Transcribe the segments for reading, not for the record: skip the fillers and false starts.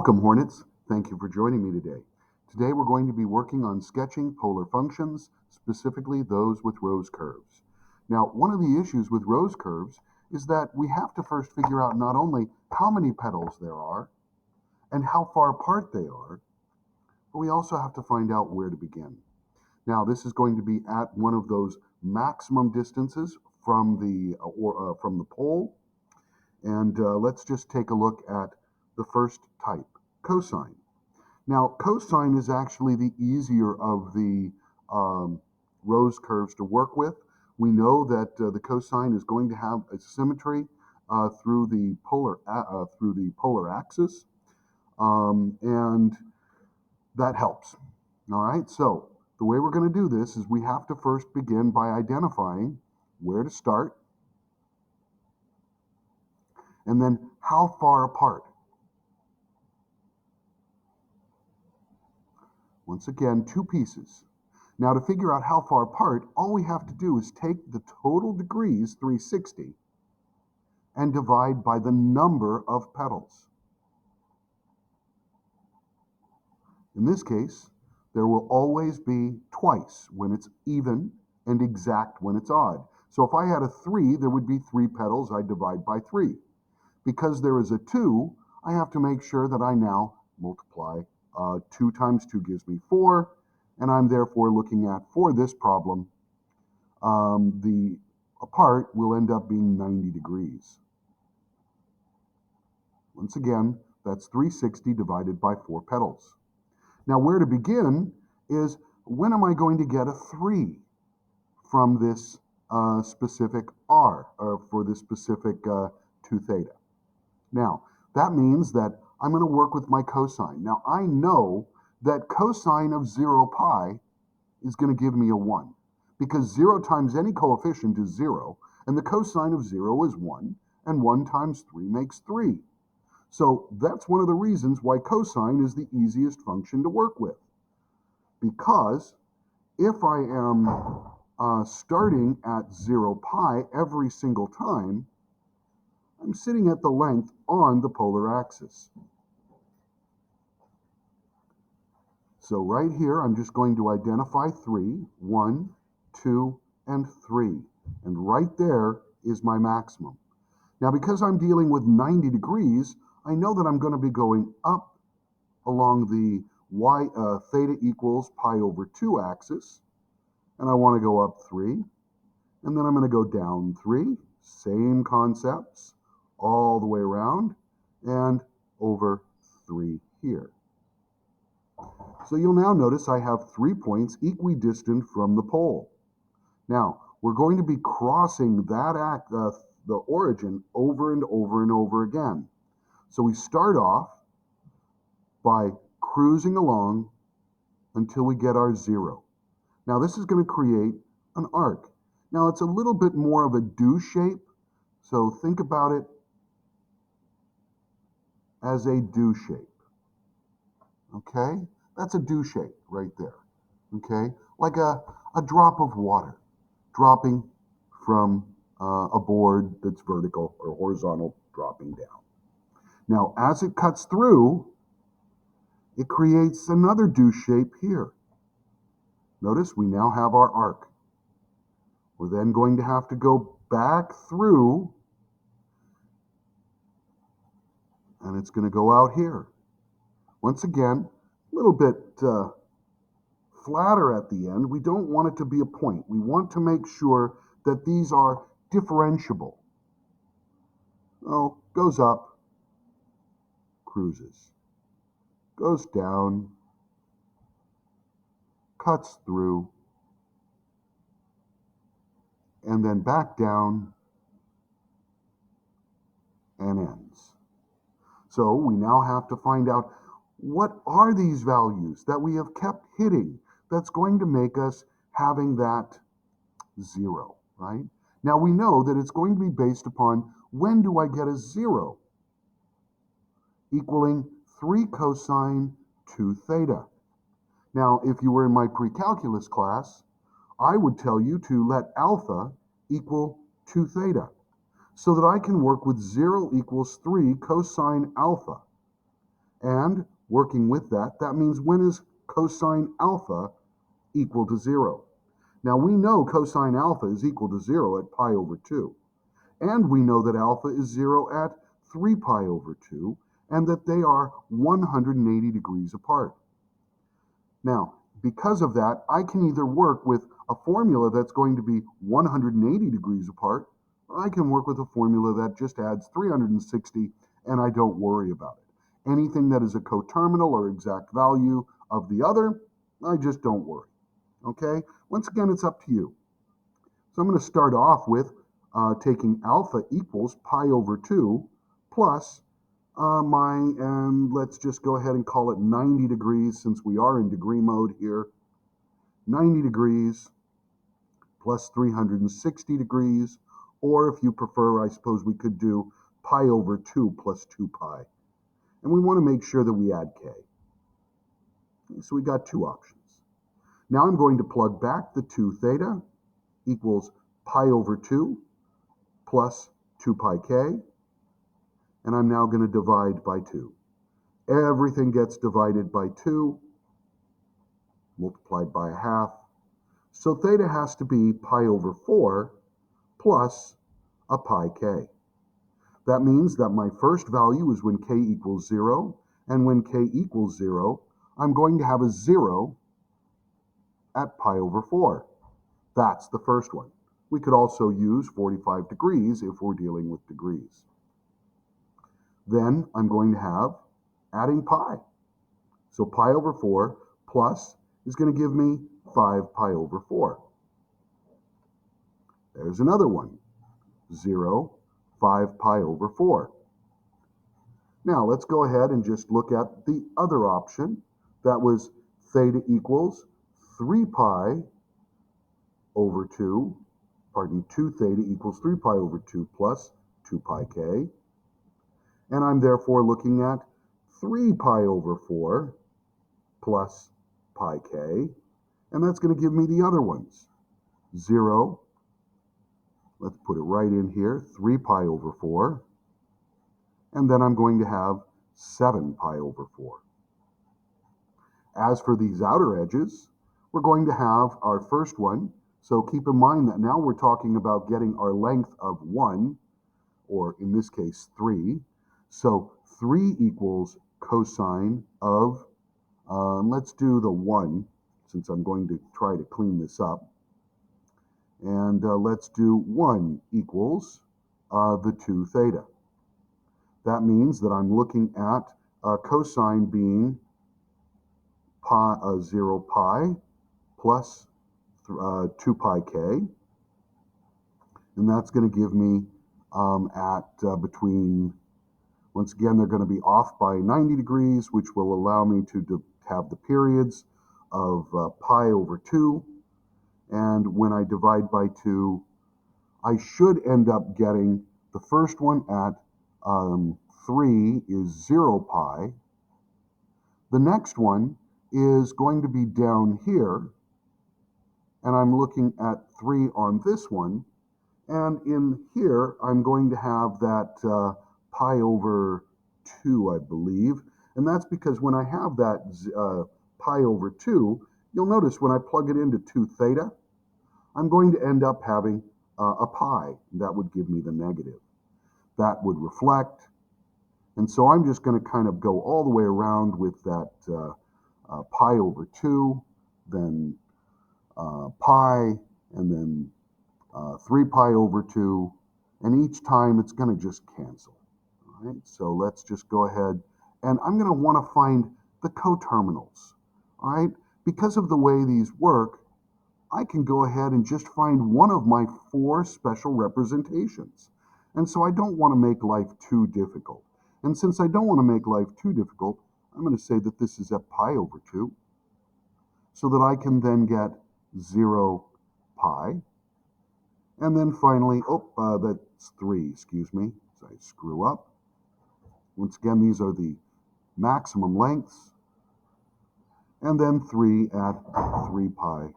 Welcome, Hornets. Thank you for joining me today. Today we're going to be working on sketching polar functions, specifically those with rose curves. Now, one of the issues with rose curves is that we have to first figure out not only how many petals there are and how far apart they are, but we also have to find out where to begin. Now, this is going to be at one of those maximum distances from the pole, and let's just take a look at the first type, cosine. Now, cosine is actually the easier of the rose curves to work with. We know that the cosine is going to have a symmetry through the polar axis, and that helps. All right, so the way we're going to do this is we have to first begin by identifying where to start and then how far apart. Once again, two pieces. Now, to figure out how far apart, all we have to do is take the total degrees, 360, and divide by the number of petals. In this case, there will always be twice when it's even and exact when it's odd. So if I had a 3, there would be 3 petals. I divide by 3. Because there is a 2, I have to make sure that I now multiply. 2 times 2 gives me 4, and I'm therefore looking at, for this problem, the apart will end up being 90 degrees. Once again, that's 360 divided by 4 petals. Now, where to begin is, when am I going to get a 3 from this specific r, or for this specific 2 theta? Now, that means that I'm going to work with my cosine. Now, I know that cosine of 0 pi is going to give me a 1, because 0 times any coefficient is 0, and the cosine of 0 is 1, and 1 times 3 makes 3. So that's one of the reasons why cosine is the easiest function to work with. Because if I am starting at 0 pi every single time, I'm sitting at the length on the polar axis. So right here, I'm just going to identify 3, 1, 2, and 3. And right there is my maximum. Now, because I'm dealing with 90 degrees, I know that I'm going to be going up along the theta equals pi over 2 axis, and I want to go up 3, and then I'm going to go down 3, same concepts, all the way around, and over 3 here. So you'll now notice I have 3 points equidistant from the pole. Now, we're going to be crossing that the origin over and over and over again. So we start off by cruising along until we get our 0. Now, this is going to create an arc. Now, it's a little bit more of a do shape, so think about it as a do shape. Okay? That's a do shape right there. Okay? Like a drop of water dropping from a board that's vertical or horizontal, dropping down. Now, as it cuts through, it creates another do shape here. Notice we now have our arc. We're then going to have to go back through, and it's going to go out here. Once again, a little bit flatter at the end. We don't want it to be a point. We want to make sure that these are differentiable. Oh, goes up, cruises. Goes down, cuts through, and then back down and ends. So we now have to find out, what are these values that we have kept hitting that's going to make us having that 0, right? Now we know that it's going to be based upon, when do I get a 0? Equaling 3 cosine 2 theta. Now, if you were in my pre-calculus class, I would tell you to let alpha equal 2 theta, so that I can work with 0 equals 3 cosine alpha. And working with that, that means when is cosine alpha equal to 0? Now we know cosine alpha is equal to 0 at pi over 2. And we know that alpha is 0 at 3 pi over 2, and that they are 180 degrees apart. Now, because of that, I can either work with a formula that's going to be 180 degrees apart, or I can work with a formula that just adds 360 and I don't worry about it. Anything that is a coterminal or exact value of the other, I just don't worry. Okay? Once again, it's up to you. So I'm going to start off with taking alpha equals pi over 2 plus and let's just go ahead and call it 90 degrees since we are in degree mode here. 90 degrees plus 360 degrees, or if you prefer, I suppose we could do pi over 2 plus 2 pi. And we want to make sure that we add k. Okay, so we got two options. Now I'm going to plug back the 2 theta equals pi over 2 plus 2 pi k, and I'm now going to divide by 2. Everything gets divided by 2, multiplied by a half. So theta has to be pi over 4 plus a pi k. That means that my first value is when k equals 0, and when k equals 0, I'm going to have a 0 at pi over 4. That's the first one. We could also use 45 degrees if we're dealing with degrees. Then I'm going to have adding pi. So pi over 4 plus is going to give me 5 pi over 4. There's another one. 0, 5 pi over 4. Now let's go ahead and just look at the other option. That was theta equals 3 pi over 2, 2 theta equals 3 pi over 2 plus 2 pi k. And I'm therefore looking at 3 pi over 4 plus pi k. And that's going to give me the other ones. 0, let's put it right in here, 3 pi over 4. And then I'm going to have 7 pi over 4. As for these outer edges, we're going to have our first one. So keep in mind that now we're talking about getting our length of 1, or in this case 3. So 3 equals cosine of, let's do the 1, since I'm going to try to clean this up. And let's do 1 equals the 2 theta. That means that I'm looking at cosine being 0 pi plus 2 pi k. And that's going to give me between, once again, they're going to be off by 90 degrees, which will allow me to have the periods of pi over 2. And when I divide by 2, I should end up getting the first one at 3 is 0 pi. The next one is going to be down here, and I'm looking at 3 on this one. And in here, I'm going to have that pi over 2, I believe. And that's because when I have that pi over 2, you'll notice when I plug it into 2 theta, I'm going to end up having a pi. That would give me the negative. That would reflect. And so I'm just going to kind of go all the way around with that pi over 2, then pi, and then 3 pi over 2, and each time it's going to just cancel. All right, so let's just go ahead, and I'm going to want to find the coterminals. All right, because of the way these work, I can go ahead and just find one of my 4 special representations. And so I don't want to make life too difficult. And since I don't want to make life too difficult, I'm going to say that this is at pi over 2, so that I can then get 0 pi. And then finally, that's 3, excuse me, so I screw up. Once again, these are the maximum lengths. And then 3 at 3 pi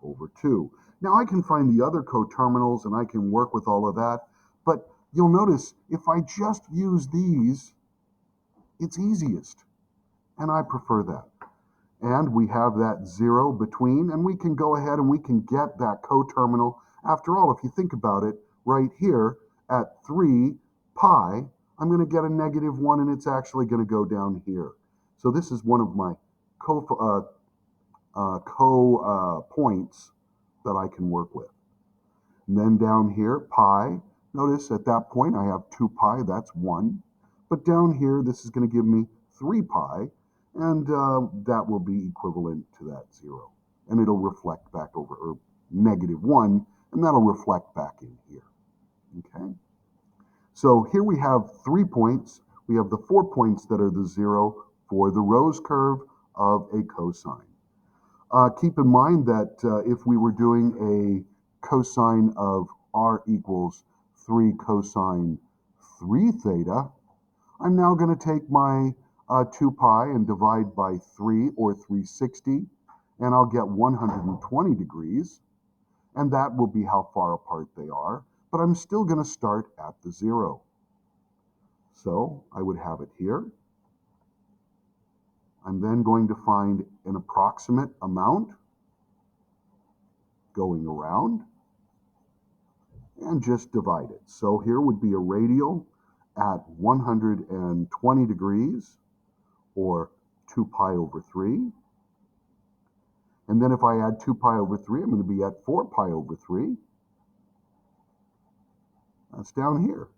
over 2. Now I can find the other coterminals and I can work with all of that, but you'll notice if I just use these, it's easiest. and I prefer that. And we have that 0 between, and we can go ahead and we can get that coterminal. After all, if you think about it, right here at 3 pi, I'm going to get a -1, and it's actually going to go down here. So this is one of my points that I can work with. And then down here, pi, notice at that point I have 2 pi, that's 1. But down here, this is going to give me 3 pi, and that will be equivalent to that 0. And it'll reflect back over, or -1, and that'll reflect back in here. Okay? So here we have 3 points. We have the 4 points that are the 0 for the Rose curve of a cosine. Keep in mind that if we were doing a cosine of r equals 3 cosine 3 theta, I'm now going to take my 2 pi and divide by 3, or 360, and I'll get 120 degrees, and that will be how far apart they are, but I'm still going to start at the 0. So I would have it here. I'm then going to find an approximate amount going around and just divide it. So here would be a radial at 120 degrees, or 2 pi over 3. And then if I add 2 pi over 3, I'm going to be at 4 pi over 3. That's down here.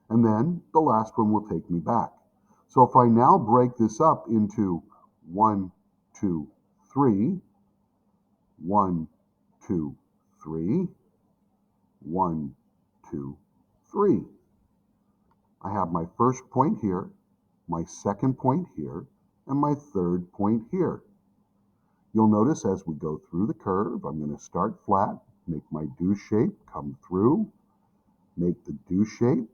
And then the last one will take me back. So if I now break this up into 1, 2, 3, 1, 2, 3, 1, 2, 3. I have my first point here, my second point here, and my third point here. You'll notice as we go through the curve, I'm going to start flat, make my do shape, come through, make the do shape,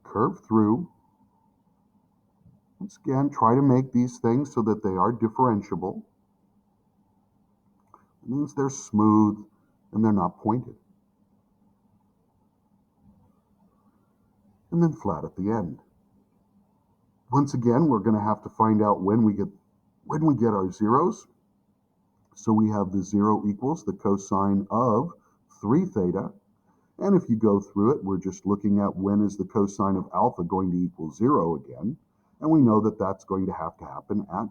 curve through. Once again, try to make these things so that they are differentiable. It means they're smooth and they're not pointed. And then flat at the end. Once again, we're going to have to find out when we get our zeros. So we have the 0 equals the cosine of 3 theta. And if you go through it, we're just looking at when is the cosine of alpha going to equal 0 again. And we know that that's going to happen at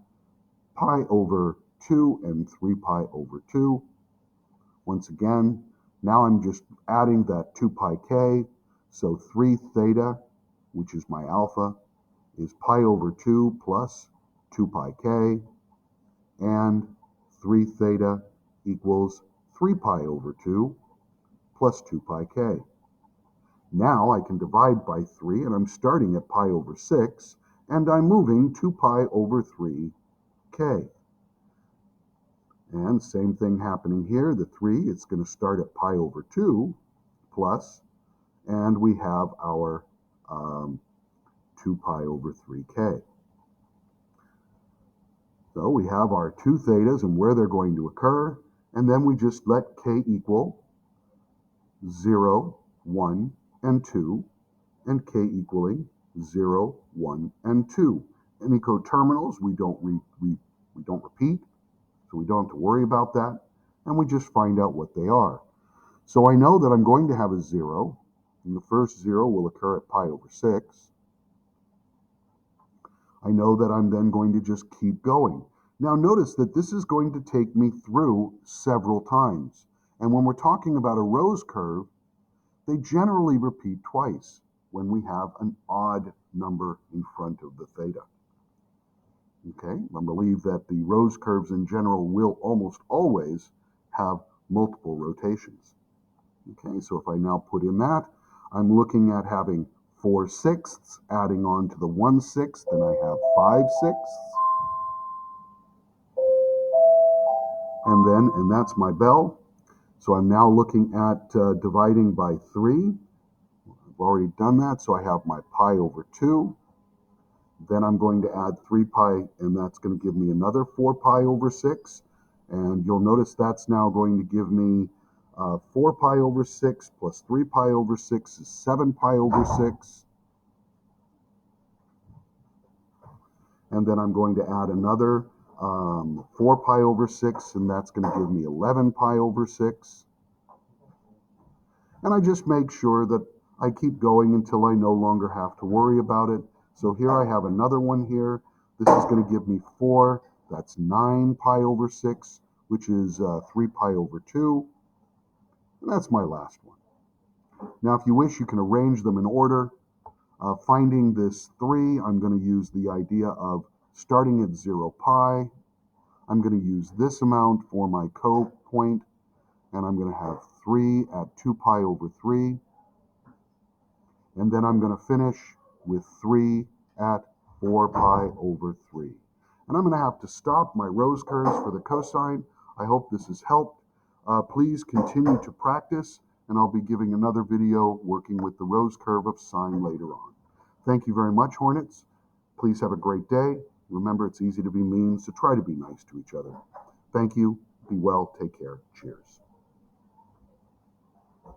pi over 2 and 3 pi over 2. Once again, now I'm just adding that 2 pi k. So 3 theta, which is my alpha, is pi over 2 plus 2 pi k. And 3 theta equals 3 pi over 2 plus 2 pi k. Now I can divide by 3, and I'm starting at pi over 6, and I'm moving 2 pi over 3 k. And same thing happening here. The 3, it's going to start at pi over 2 plus, and we have our 2 pi over 3k. So we have our 2 thetas and where they're going to occur, and then we just let k equal 0, 1, and 2, and k equaling 0, 1, and 2. Any coterminals we don't repeat, so we don't have to worry about that, and we just find out what they are. So I know that I'm going to have a 0, and the first 0 will occur at pi over 6. I know that I'm then going to just keep going. Now notice that this is going to take me through several times. And when we're talking about a Rose curve, they generally repeat twice when we have an odd number in front of the theta. Okay, I believe that the Rose curves in general will almost always have multiple rotations. Okay, so if I now put in that, I'm looking at having 4/6 adding on to the 1/6, then I have 5/6. And that's my bell. So I'm now looking at dividing by 3. I've already done that, so I have my pi over 2. Then I'm going to add 3 pi, and that's going to give me another 4 pi over 6. And you'll notice that's now going to give me 4 pi over 6 plus 3 pi over 6 is 7 pi over 6. And then I'm going to add another 4 pi over 6, and that's going to give me 11 pi over 6. And I just make sure that I keep going until I no longer have to worry about it. So here I have another one here. This is going to give me 4. That's 9 pi over 6, which is 3 pi over 2. And that's my last one. Now, if you wish, you can arrange them in order. Finding this 3, I'm going to use the idea of starting at 0 pi. I'm going to use this amount for my co-point, and I'm going to have 3 at 2 pi over 3. And then I'm going to finish with 3 at 4 pi over 3. And I'm going to have to stop my rose curves for the cosine. I hope this has helped. Please continue to practice, and I'll be giving another video working with the rose curve of sine later on. Thank you very much, Hornets. Please have a great day. Remember, it's easy to be mean, so try to be nice to each other. Thank you. Be well. Take care. Cheers.